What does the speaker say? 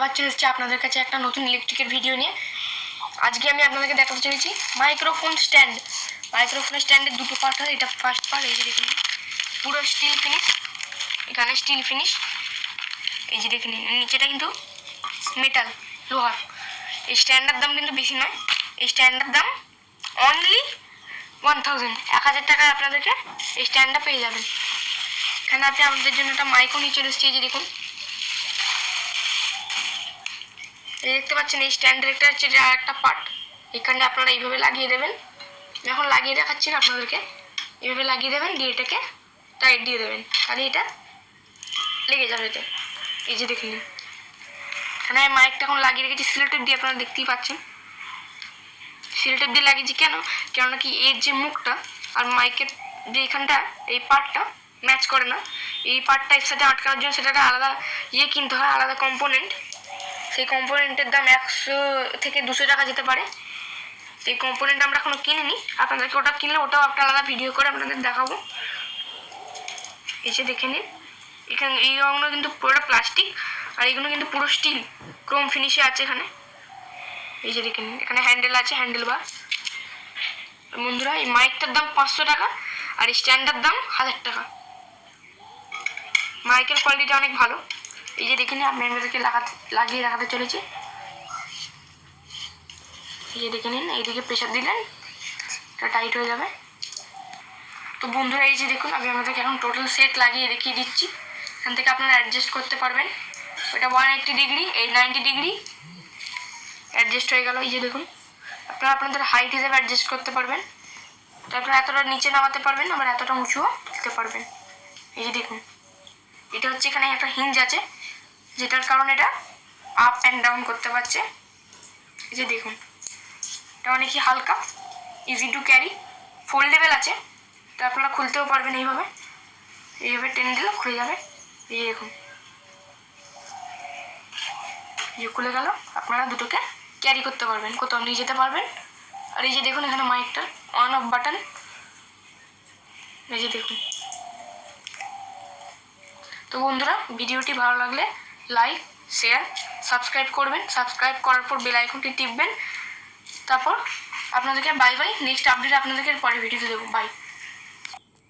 আবার চলে এসেছি আপনাদের কাছে একটা নতুন ইলেকট্রিকের ভিডিও নিয়ে। আজকে আমি আপনাদেরকে দেখাতে চলেছি মাইক্রোফোন স্ট্যান্ড। মাইক্রোফোন স্ট্যান্ডের দুটো পার্ট হয়, এটা ফার্স্ট পার্ট। এই যে দেখুন পুরো স্টিল ফিনিশ, এখানে স্টিল ফিনিশ। এই যে দেখুন নিচেটা কিন্তু মেটাল, লোহার। এই স্ট্যান্ডের দাম কিন্তু বেশি নয়, এই স্ট্যান্ডের দাম অনলি 1000, 1000 টাকায় আপনাদেরকে এই স্ট্যান্ডটা পেয়ে যাবেন। এখানে আপনি আপনাদের জন্য একটা মাইকও নিয়ে চলে এসেছি। এই যে দেখুন, এই দেখতে পাচ্ছেন এই স্ট্যান্ডের একটা হচ্ছে আর একটা পার্ট। এখানে আপনারা এইভাবে লাগিয়ে দেবেন, এখন লাগিয়ে দেখাচ্ছি না আপনাদেরকে। এইভাবে লাগিয়ে দেবেন, দিয়ে এটাকে টাইট দিয়ে দেবেন, তাহলে এটা লেগে যাবে এতে। এই যে দেখুন এখানে আমি মাইকটা এখন লাগিয়ে রেখেছি সিলেটেপ দিয়ে, আপনারা দেখতেই পাচ্ছেন সিলেটেপ দিয়ে লাগিয়েছি। কেননা কি এর যে মুখটা আর মাইকের যে এখানটা এই পার্টটা ম্যাচ করে না। এই পার্টটা এর সাথে আটকানোর জন্য সেটা আলাদা কিনতে হয়, আলাদা কম্পোনেন্ট। সেই কম্পোনেন্টের দাম 100 থেকে 200 টাকা যেতে পারে। সেই কম্পোনেন্ট আমরা এখনো কিনিনি, আপনাদেরকে ওটা কিনলে ওটাও একটা আলাদা ভিডিও করে আপনাদের দেখাবো। এসে দেখে নিন, এখানে এই রঙগুলো কিন্তু পুরোটা প্লাস্টিক, আর এইগুলো কিন্তু পুরো স্টিল ক্রোম ফিনিশে আছে এখানে। এই যে দেখে নিন, এখানে হ্যান্ডেল আছে, হ্যান্ডেল বার। বন্ধুরা এই মাইকটার দাম 500 টাকা, আর এই স্ট্যান্ডার দাম 1000 টাকা। মাইকের কোয়ালিটি অনেক ভালো। এই যে দেখে নিন, আমি আমাদেরকে লাগিয়ে দেখাতে চলেছি। এই যে দেখে নিন, এইদিকে প্রেশার দিলেন এটা টাইট হয়ে যাবে। তো বন্ধুরা এই যে দেখুন, আমি আমাদেরকে এখন টোটাল সেট লাগিয়ে দেখিয়ে দিচ্ছি। এখান থেকে আপনারা অ্যাডজাস্ট করতে পারবেন। ওটা 180 ডিগ্রি, এই 90 ডিগ্রি অ্যাডজাস্ট হয়ে গেল। এই যে দেখুন, আপনারা আপনাদের হাইট হিসেবে অ্যাডজাস্ট করতে পারবেন। তো আপনারা এতটা নিচে নামাতে পারবেন, আবার এতটা উঁচুও দিতে পারবেন। এই যে দেখুন, এটা হচ্ছে এখানে একটা হিঞ্জ আছে, যেটার কারণে এটা আপ অ্যান্ড ডাউন করতে পারছে। এই যে দেখুন, এটা অনেকই হালকা, ইজি টু ক্যারি, ফোল্ডেবল আছে। তো আপনারা খুলতেও পারবেন এইভাবে টেনে দিলে খুলে যাবে। এই যে দেখুন, যে খুলে গেল, আপনারা দুটোকে ক্যারি করতে পারবেন, কোথাও নিয়ে যেতে পারবেন। আর এই যে দেখুন, এখানে মাইকটার অন অফ বাটন। এই যে দেখুন। তো বন্ধুরা ভিডিওটি ভালো লাগলে লাইক, শেয়ার, সাবস্ক্রাইব করবেন। সাবস্ক্রাইব করার পর বেল আইকনটি টিপবেন। তারপর আপনাদেরকে বাই বাই। নেক্সট আপডেট আপনাদেরকে পরে ভিডিওতে দেবো। বাই।